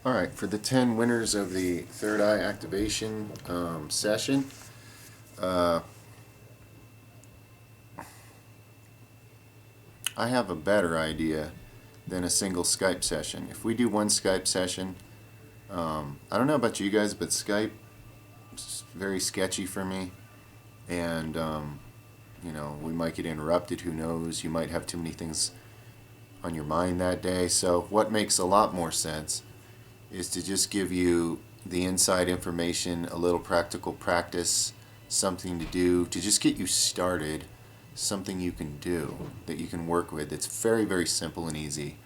Alright, for the 10 winners of the third eye activation session, I have a better idea than a single Skype session. If we do one Skype session, I don't know about you guys, but Skype is very sketchy for me, and we might get interrupted, who knows, you might have too many things on your mind that day. So what makes a lot more sense is to just give you the inside information, a little practical practice, something to do to just get you started, something you can do that you can work with. It's very, very simple and easy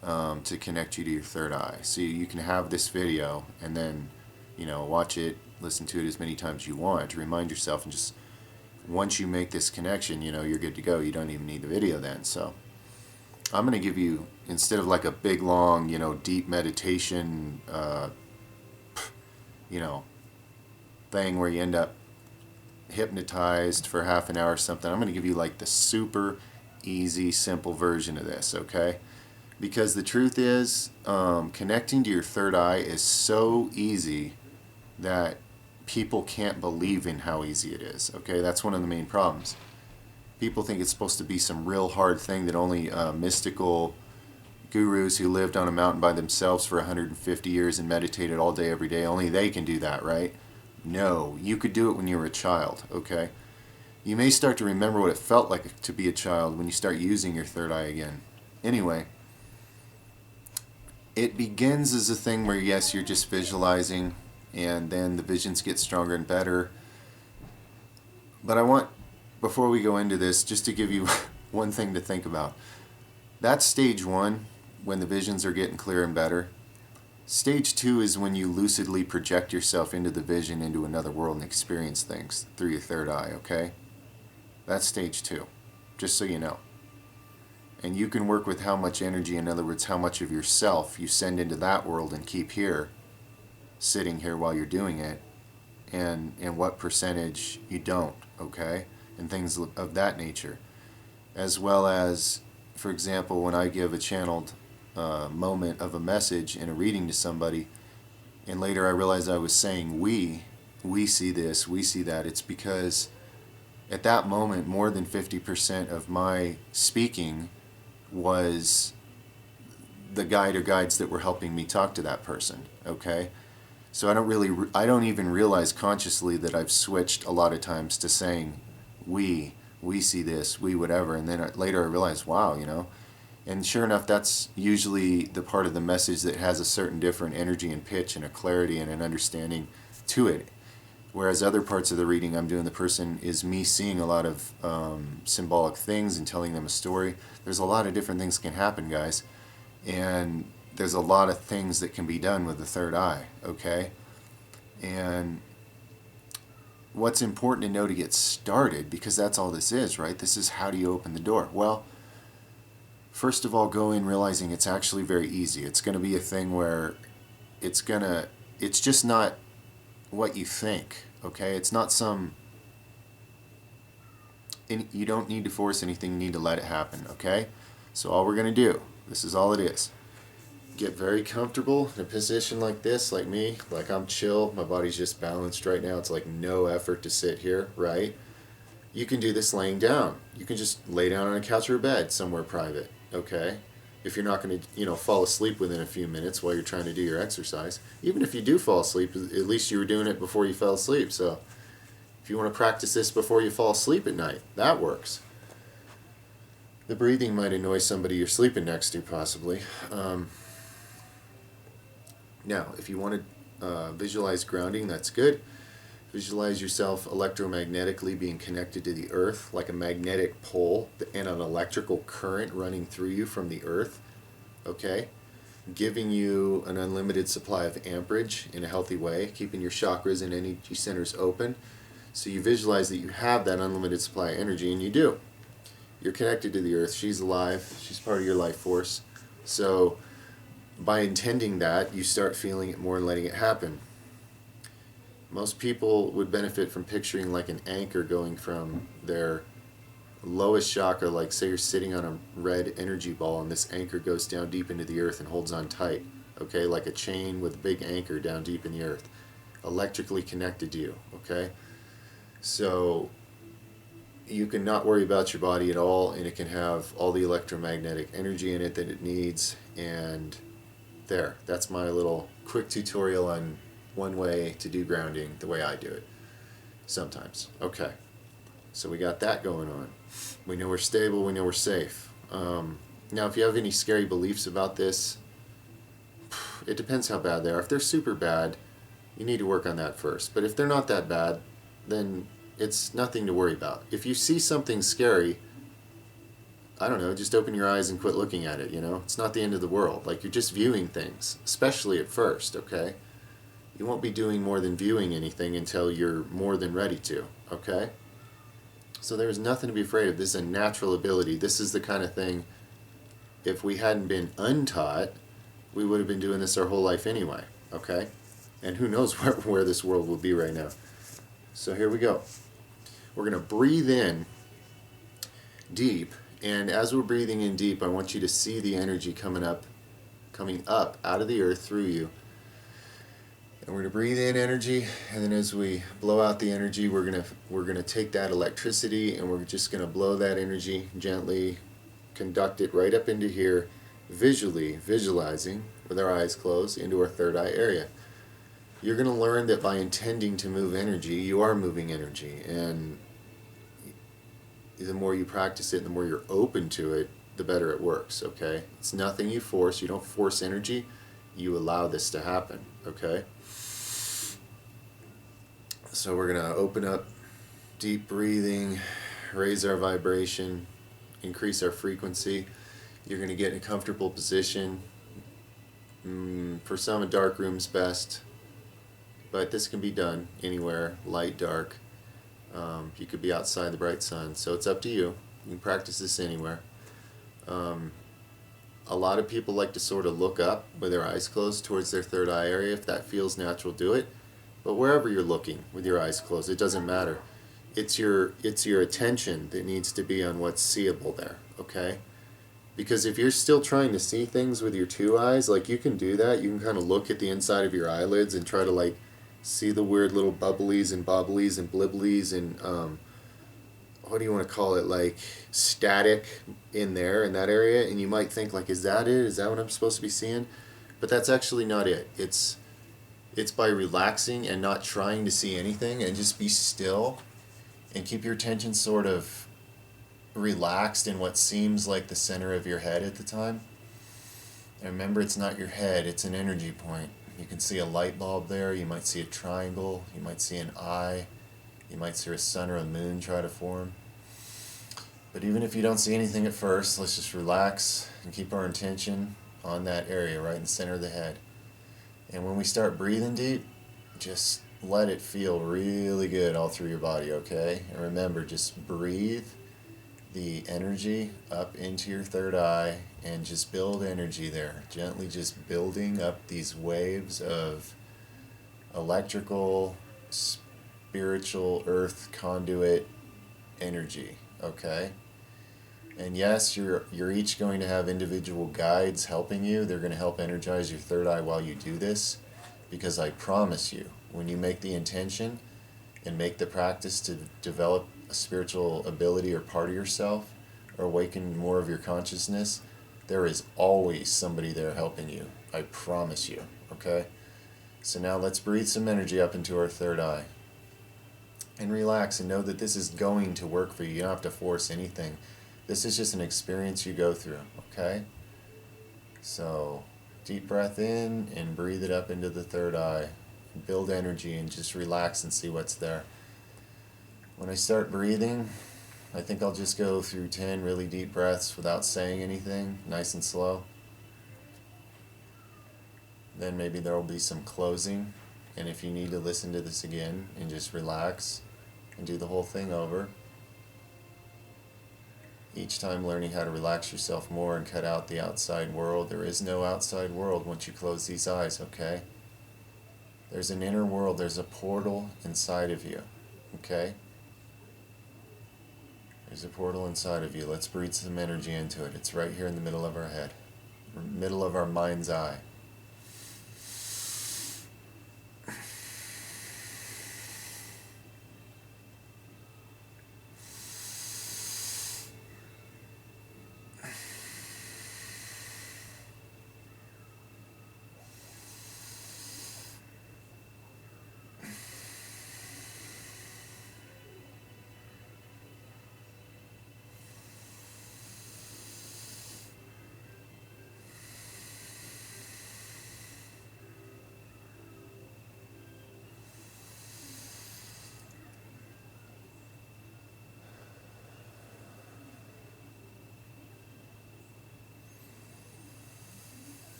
to connect you to your third eye. So you can have this video and then, watch it, listen to it as many times as you want to remind yourself, and just once you make this connection, you're good to go. You don't even need the video then. So I'm going to give you, instead of like a big long, deep meditation, thing where you end up hypnotized for half an hour or something, I'm going to give you like the super easy, simple version of this, okay? Because the truth is, connecting to your third eye is so easy that people can't believe in how easy it is, okay? That's one of the main problems. People think it's supposed to be some real hard thing that only mystical gurus who lived on a mountain by themselves for 150 years and meditated all day every day, only they can do that, right? No, you could do it when you were a child, okay? You may start to remember what it felt like to be a child when you start using your third eye again. Anyway, it begins as a thing where, yes, you're just visualizing, and then the visions get stronger and better. But I want, before we go into this, just to give you one thing to think about. That's stage one, when the visions are getting clearer and better. Stage two is when you lucidly project yourself into the vision, into another world, and experience things through your third eye, okay? That's stage two, just so you know. And you can work with how much energy, in other words, how much of yourself you send into that world and keep here, sitting here while you're doing it, and what percentage you don't, okay? And things of that nature. As well as, for example, when I give a channeled moment of a message in a reading to somebody, and later I realized I was saying we see this, we see that, it's because at that moment more than 50% of my speaking was the guide or guides that were helping me talk to that person, okay? So I don't even realize consciously that I've switched a lot of times to saying we see this, we whatever, and then later I realized, wow, and sure enough, that's usually the part of the message that has a certain different energy and pitch and a clarity and an understanding to it. Whereas other parts of the reading I'm doing, the person is me seeing a lot of symbolic things and telling them a story. There's a lot of different things can happen, guys. And there's a lot of things that can be done with the third eye, okay? And what's important to know to get started, because that's all this is, right? This is how do you open the door? Well, first of all, go in realizing it's actually very easy. It's going to be a thing where it's just not what you think, okay? It's not you don't need to force anything, you need to let it happen, okay? So all we're going to do, this is all it is. Get very comfortable in a position like this, like me, like I'm chill, my body's just balanced right now. It's like no effort to sit here, right? You can do this laying down. You can just lay down on a couch or a bed somewhere private, okay? If you're not going to, fall asleep within a few minutes while you're trying to do your exercise. Even if you do fall asleep, at least you were doing it before you fell asleep. So if you want to practice this before you fall asleep at night, that works. The breathing might annoy somebody you're sleeping next to, possibly. Now, if you want to visualize grounding, that's good. Visualize yourself electromagnetically being connected to the earth, like a magnetic pole and an electrical current running through you from the earth, okay? Giving you an unlimited supply of amperage in a healthy way, keeping your chakras and energy centers open. So you visualize that you have that unlimited supply of energy, and you do. You're connected to the earth. She's alive. She's part of your life force. So by intending that, you start feeling it more and letting it happen. Most people would benefit from picturing like an anchor going from their lowest chakra, like say you're sitting on a red energy ball and this anchor goes down deep into the earth and holds on tight, okay, like a chain with a big anchor down deep in the earth, electrically connected to you, okay? So you can not worry about your body at all, and it can have all the electromagnetic energy in it that it needs. And there, that's my little quick tutorial on one way to do grounding the way I do it sometimes. Okay, so we got that going on. We know we're stable, we know we're safe. Now if you have any scary beliefs about this, it depends how bad they are. If they're super bad, you need to work on that first. But if they're not that bad, then it's nothing to worry about. If you see something scary, I don't know, just open your eyes and quit looking at it, you know? It's not the end of the world. Like, you're just viewing things, especially at first, okay? You won't be doing more than viewing anything until you're more than ready to, okay? So there's nothing to be afraid of. This is a natural ability. This is the kind of thing, if we hadn't been untaught, we would have been doing this our whole life anyway, okay? And who knows where this world will be right now. So here we go. We're going to breathe in deep, and as we're breathing in deep, I want you to see the energy coming up out of the earth through you. And we're going to breathe in energy, and then as we blow out the energy, we're going to take that electricity and we're just going to blow that energy gently, conduct it right up into here, visualizing with our eyes closed into our third eye area. You're going to learn that by intending to move energy, you are moving energy, and the more you practice it, the more you're open to it, the better it works, okay? It's nothing you force. You don't force energy. You allow this to happen, okay? So we're going to open up, deep breathing, raise our vibration, increase our frequency. You're going to get in a comfortable position. For some, a dark room's best, but this can be done anywhere, light, dark. You could be outside the bright sun, so it's up to you. You can practice this anywhere. A lot of people like to sort of look up with their eyes closed towards their third eye area. If that feels natural, do it. But wherever you're looking with your eyes closed, it doesn't matter. It's your attention that needs to be on what's seeable there, okay? Because if you're still trying to see things with your two eyes, like, you can do that. You can kind of look at the inside of your eyelids and try to, like, see the weird little bubblies and bobblies and blibblies and what do you want to call it, like static in there, in that area, and you might think, like, is that it? Is that what I'm supposed to be seeing? But that's actually not it. It's by relaxing and not trying to see anything, and just be still and keep your attention sort of relaxed in what seems like the center of your head at the time. And remember, it's not your head, it's an energy point. You can see a light bulb there, you might see a triangle, you might see an eye, you might see a sun or a moon try to form. But even if you don't see anything at first, let's just relax and keep our attention on that area right in the center of the head. And when we start breathing deep, just let it feel really good all through your body, okay? And remember, just breathe the energy up into your third eye and just build energy there. Gently just building up these waves of electrical, spiritual, earth conduit energy, okay? And yes, you're each going to have individual guides helping you. They're going to help energize your third eye while you do this, because I promise you, when you make the intention and make the practice to develop a spiritual ability or part of yourself, or awaken more of your consciousness, there is always somebody there helping you. I promise you, okay? So now let's breathe some energy up into our third eye. And relax and know that this is going to work for you. You don't have to force anything. This is just an experience you go through, okay? So deep breath in and breathe it up into the third eye. Build energy and just relax and see what's there. When I start breathing, I think I'll just go through 10 really deep breaths without saying anything, nice and slow. Then maybe there will be some closing, and if you need to listen to this again and just relax and do the whole thing over, each time learning how to relax yourself more and cut out the outside world. There is no outside world once you close these eyes, okay? There's an inner world, there's a portal inside of you, okay? There's a portal inside of you. Let's breathe some energy into it. It's right here in the middle of our head, middle of our mind's eye.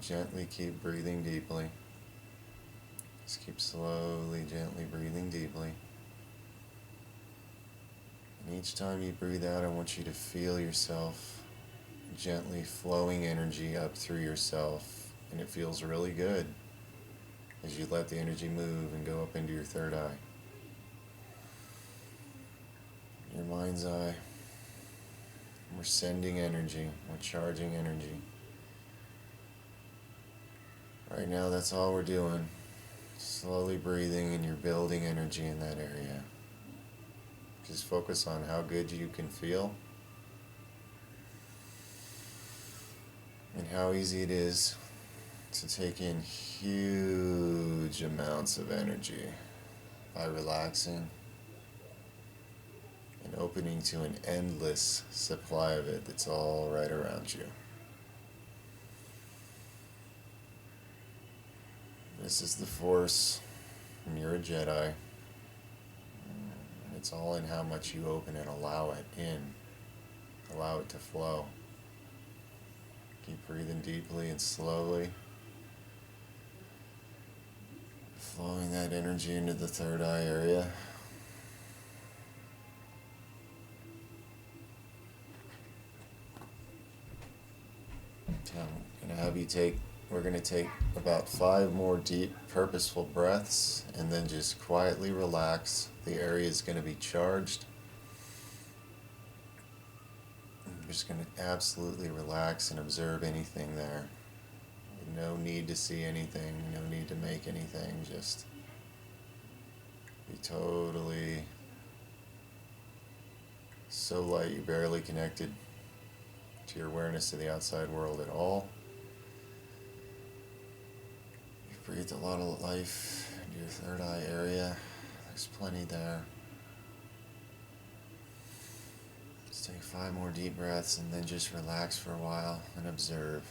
gently keep breathing deeply. Just keep slowly, gently breathing deeply. And each time you breathe out, I want you to feel yourself gently flowing energy up through yourself. And it feels really good as you let the energy move and go up into your third eye. Your mind's eye. We're sending energy. We're charging energy. Right now, that's all we're doing. Slowly breathing, and you're building energy in that area. Just focus on how good you can feel and how easy it is to take in huge amounts of energy by relaxing and opening to an endless supply of it that's all right around you. This is the Force, and you're a Jedi. It's all in how much you open and allow it in. Allow it to flow. Keep breathing deeply and slowly. Flowing that energy into the third eye area. We're going to take about 5 more deep, purposeful breaths, and then just quietly relax. The area is going to be charged. You're just going to absolutely relax and observe anything there. No need to see anything, no need to make anything, just be totally so light you're barely connected to your awareness of the outside world at all. You've breathed a lot of life into your third eye area. There's plenty there. Just take 5 more deep breaths and then just relax for a while and observe.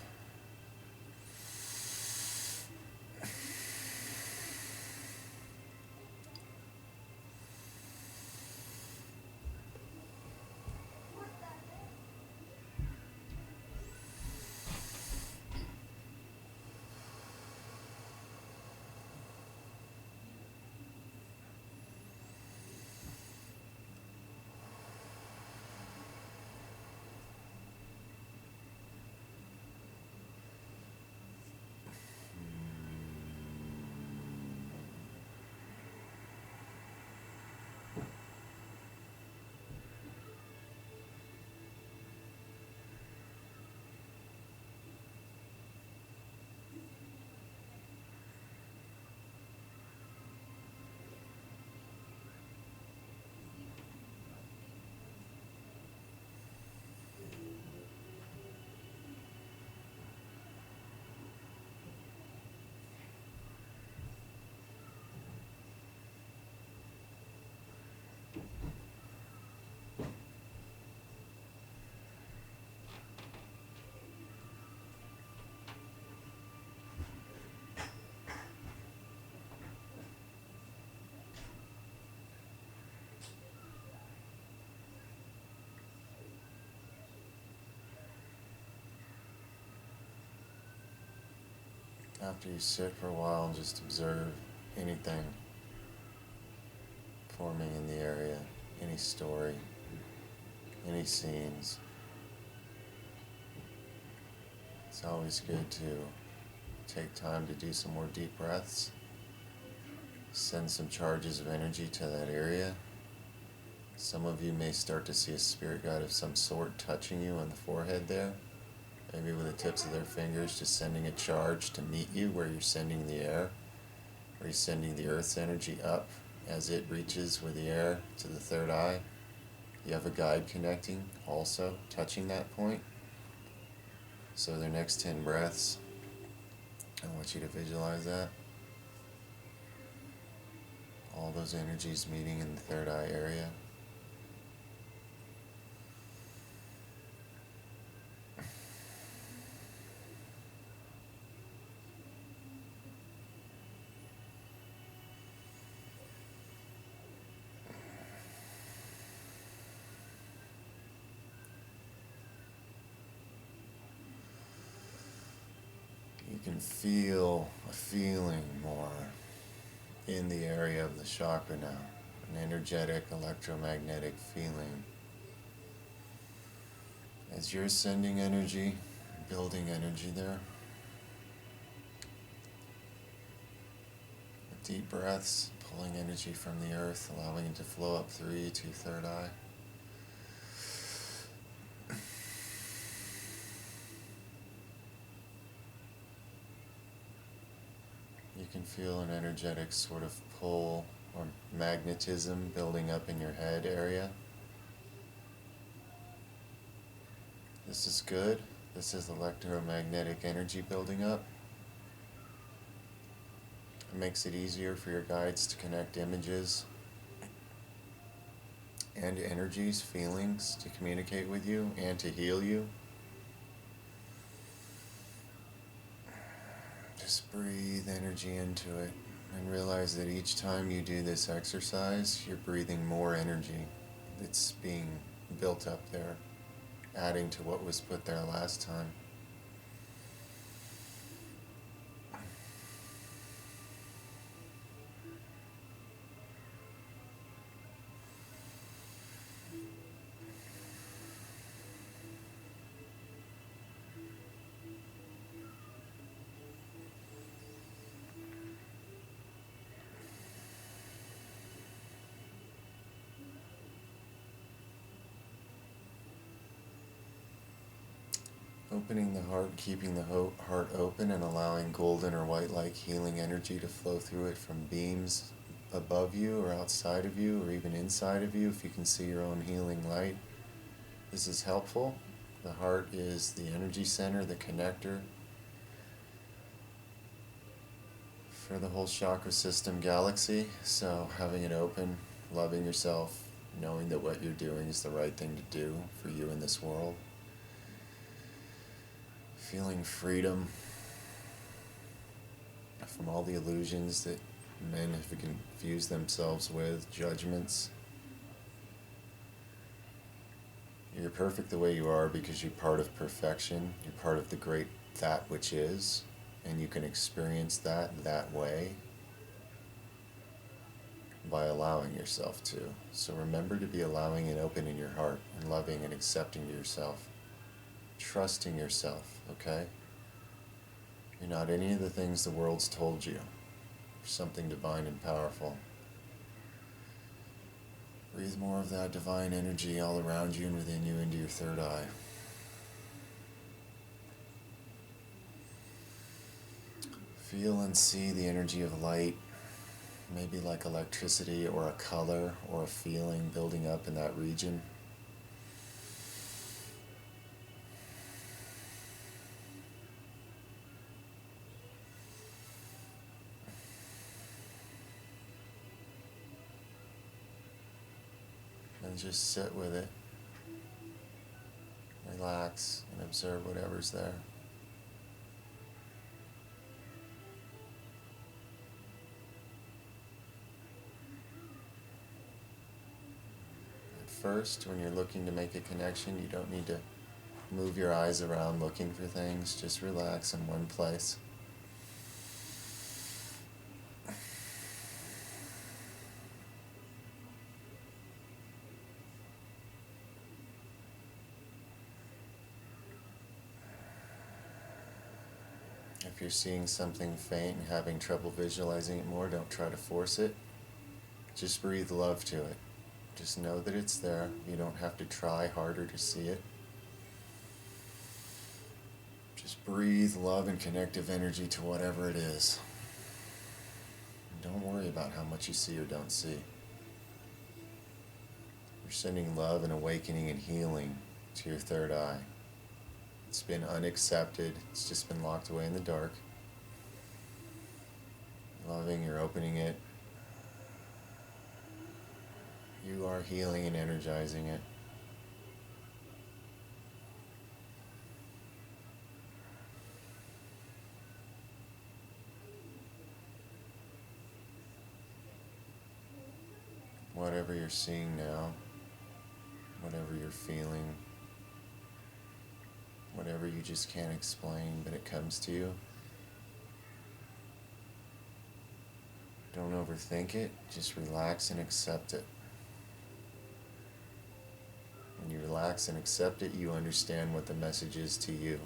After you sit for a while and just observe anything forming in the area, any story, any scenes, it's always good to take time to do some more deep breaths, send some charges of energy to that area. Some of you may start to see a spirit guide of some sort touching you on the forehead there. Maybe with the tips of their fingers, just sending a charge to meet you where you're sending the air, where you're sending the earth's energy up as it reaches with the air to the third eye. You have a guide connecting, also touching that point. So their next 10 breaths, I want you to visualize that. All those energies meeting in the third eye area. You can feel a feeling more in the area of the chakra now, an energetic, electromagnetic feeling. As you're sending energy, building energy there. With deep breaths, pulling energy from the earth, allowing it to flow up through you to your third eye. You can feel an energetic sort of pull or magnetism building up in your head area. This is good. This is electromagnetic energy building up. It makes it easier for your guides to connect images and energies, feelings, to communicate with you and to heal you. Just breathe energy into it and realize that each time you do this exercise, you're breathing more energy. It's being built up there, adding to what was put there last time. Opening the heart, keeping the heart open and allowing golden or white-like healing energy to flow through it from beams above you or outside of you or even inside of you if you can see your own healing light. This is helpful. The heart is the energy center, the connector for the whole chakra system galaxy. So having it open, loving yourself, knowing that what you're doing is the right thing to do for you in this world. Feeling freedom from all the illusions that men have confused themselves with, judgments. You're perfect the way you are because you're part of perfection. You're part of the great that which is, and you can experience that way by allowing yourself to. So remember to be allowing and open in your heart and loving and accepting yourself. Trusting yourself, okay? You're not any of the things the world's told you. You're something divine and powerful. Breathe more of that divine energy all around you and within you into your third eye. Feel and see the energy of light, maybe like electricity or a color or a feeling building up in that region. And just sit with it. Relax and observe whatever's there. At first, when you're looking to make a connection, you don't need to move your eyes around looking for things. Just relax in one place. If you're seeing something faint and having trouble visualizing it more, don't try to force it. Just breathe love to it. Just know that it's there. You don't have to try harder to see it. Just breathe love and connective energy to whatever it is. And don't worry about how much you see or don't see. You're sending love and awakening and healing to your third eye. It's been unaccepted. It's just been locked away in the dark. Loving, you're opening it. You are healing and energizing it. Whatever you're seeing now, whatever you're feeling, whatever you just can't explain, but it comes to you, Don't overthink it, just relax and accept it. When you relax and accept it, you understand what the message is to you.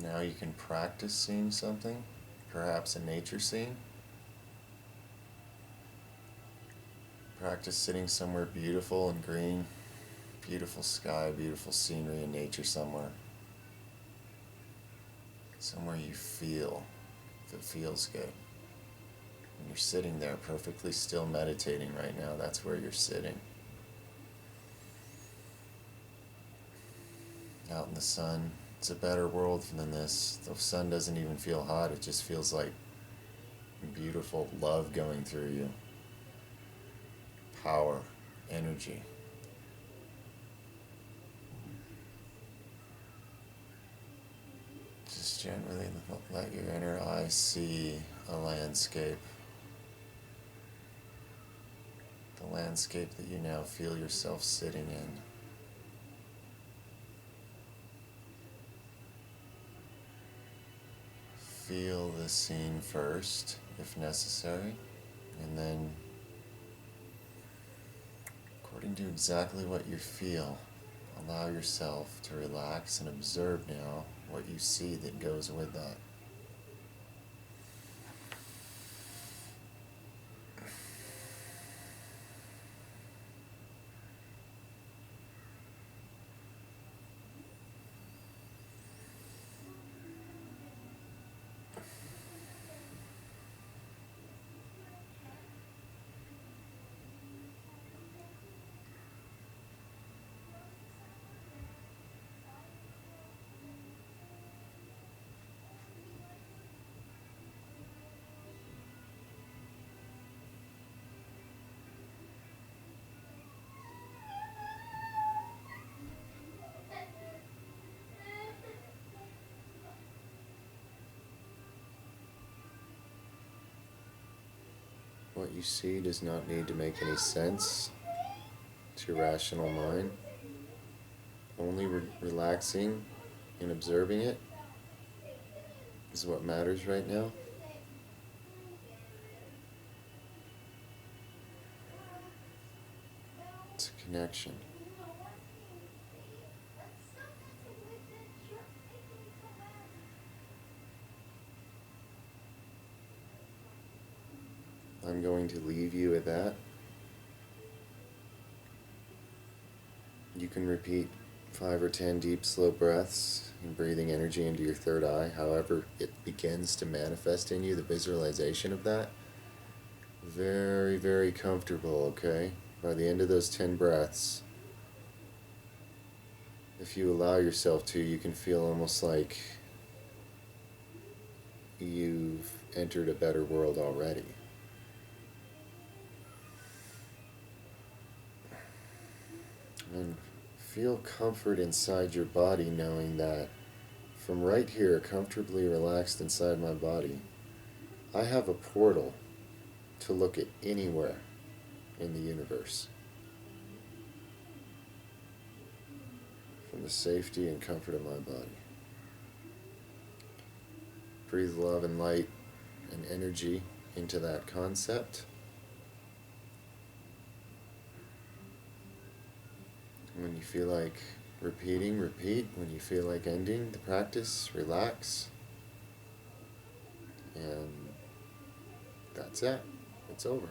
Now you can practice seeing something, perhaps a nature scene. Practice sitting somewhere beautiful and green, beautiful sky, beautiful scenery and nature somewhere. Somewhere you feel, if it feels good. When you're sitting there perfectly still meditating right now, that's where you're sitting. Out in the sun. It's a better world than this. The sun doesn't even feel hot, it just feels like beautiful love going through you. Power, energy. Just gently let your inner eye see a landscape. The landscape that you now feel yourself sitting in. Feel the scene first, if necessary, and then, according to exactly what you feel, allow yourself to relax and observe now what you see that goes with that. What you see does not need to make any sense to your rational mind. Only relaxing and observing it is what matters right now. It's a connection. I'm going to leave you with that. You can repeat 5 or 10 deep, slow breaths and breathing energy into your third eye. However it begins to manifest in you, the visualization of that. Very, very comfortable, okay? By the end of those 10 breaths, if you allow yourself to, you can feel almost like you've entered a better world already. And feel comfort inside your body knowing that from right here, comfortably relaxed inside my body, I have a portal to look at anywhere in the universe. From the safety and comfort of my body. Breathe love and light and energy into that concept. When you feel like repeating, repeat. When you feel like ending the practice, relax. And that's it. It's over.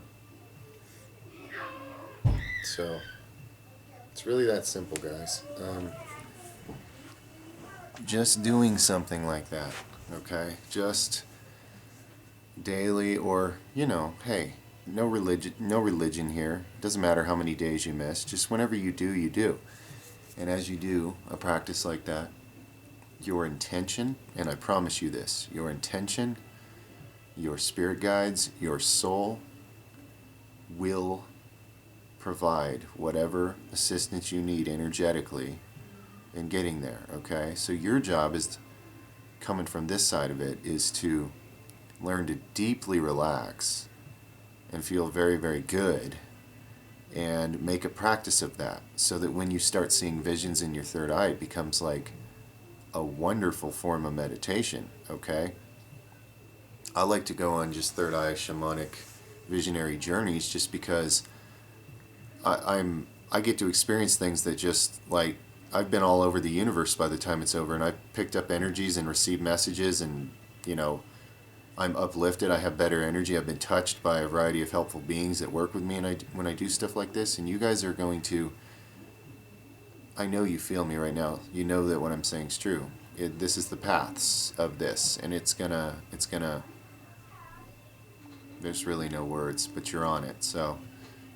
So, it's really that simple, guys. Just doing something like that, okay? Just daily or, hey, no religion here. It doesn't matter how many days you miss. Just whenever you do, you do. And as you do a practice like that, your intention, and I promise you this, your intention, your spirit guides, your soul will provide whatever assistance you need energetically in getting there, okay? So your job is, coming from this side of it, is to learn to deeply relax and feel very, very good, and make a practice of that, so that when you start seeing visions in your third eye, it becomes like a wonderful form of meditation, okay? I like to go on just third eye shamanic visionary journeys just because I get to experience things that just, like, I've been all over the universe by the time it's over, and I've picked up energies and received messages, and I'm uplifted, I have better energy, I've been touched by a variety of helpful beings that work with me, and when I do stuff like this, and you guys are going to, I know you feel me right now, you know that what I'm saying is true. This is the paths of this, and it's gonna, there's really no words, but you're on it. So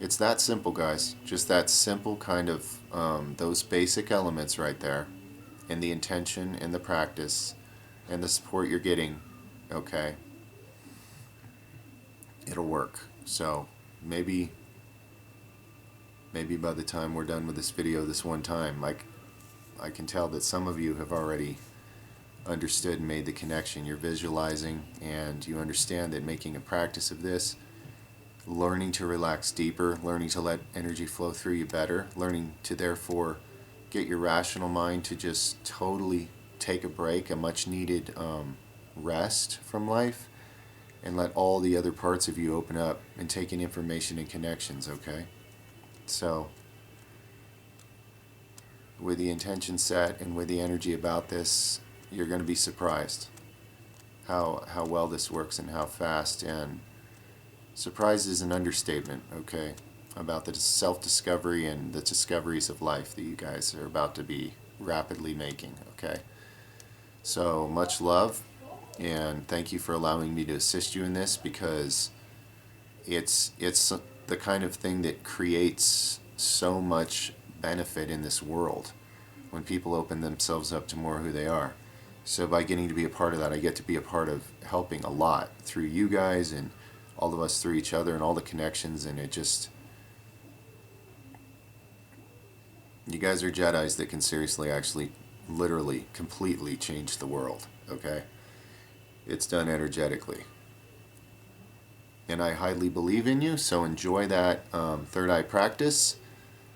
it's that simple, guys, just that simple kind of, those basic elements right there, and the intention and the practice and the support you're getting, okay? It'll work. So maybe by the time we're done with this video this one time, like, I can tell that some of you have already understood and made the connection. You're visualizing, and you understand that making a practice of this, learning to relax deeper, learning to let energy flow through you better, learning to therefore get your rational mind to just totally take a break, a much needed rest from life, and let all the other parts of you open up and take in information and connections, okay? So, with the intention set and with the energy about this, you're going to be surprised how well this works and how fast. And surprise is an understatement, okay? About the self-discovery and the discoveries of life that you guys are about to be rapidly making, okay? So, much love. And thank you for allowing me to assist you in this, because it's the kind of thing that creates so much benefit in this world when people open themselves up to more who they are. So by getting to be a part of that, I get to be a part of helping a lot through you guys and all of us through each other and all the connections, and it just, you guys are Jedis that can seriously, actually, literally, completely change the world, okay? It's done energetically. And I highly believe in you, so enjoy that third eye practice.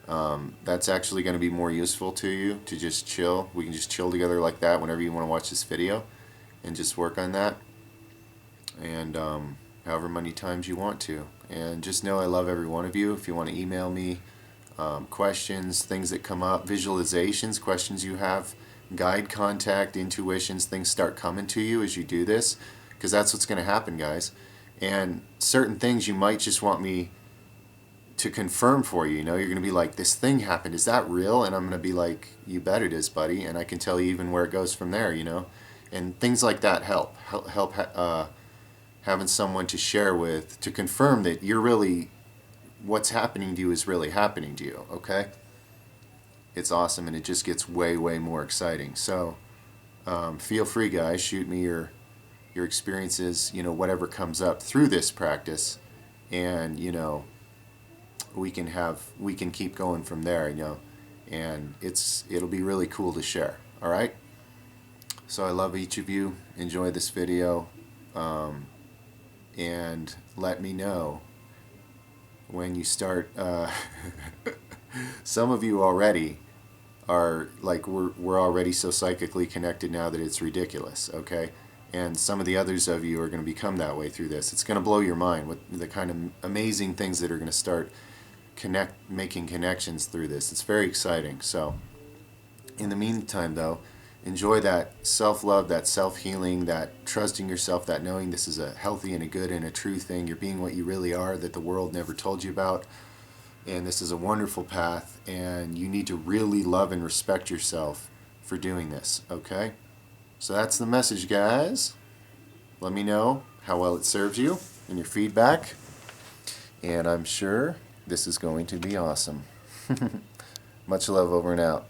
That's actually going to be more useful to you, to just chill. We can just chill together like that whenever you want to watch this video, and just work on that. And however many times you want to. And just know I love every one of you. If you want to email me questions, things that come up, visualizations, questions you have, guide contact, intuitions, things start coming to you as you do this, because that's what's going to happen, guys. And certain things you might just want me to confirm for you. You're going to be like, this thing happened, is that real? And I'm going to be like, you bet it is, buddy. And I can tell you even where it goes from there, and things like that help having someone to share with, to confirm that you're really, what's happening to you is really happening to you, okay? It's awesome, and it just gets way, way more exciting. So feel free, guys, shoot me your experiences, whatever comes up through this practice, and we can keep going from there, and it'll be really cool to share. All right, so I love each of you. Enjoy this video, and let me know when you start. Some of you already are like, we're already so psychically connected now that it's ridiculous, okay? And some of the others of you are going to become that way through this. It's going to blow your mind with the kind of amazing things that are going to start making connections through this. It's very exciting. So in the meantime, though, enjoy that self-love, that self-healing, that trusting yourself, that knowing this is a healthy and a good and a true thing. You're being what you really are, that the world never told you about. And this is a wonderful path, and you need to really love and respect yourself for doing this, okay? So that's the message, guys. Let me know how well it serves you and your feedback, and I'm sure this is going to be awesome. Much love, over and out.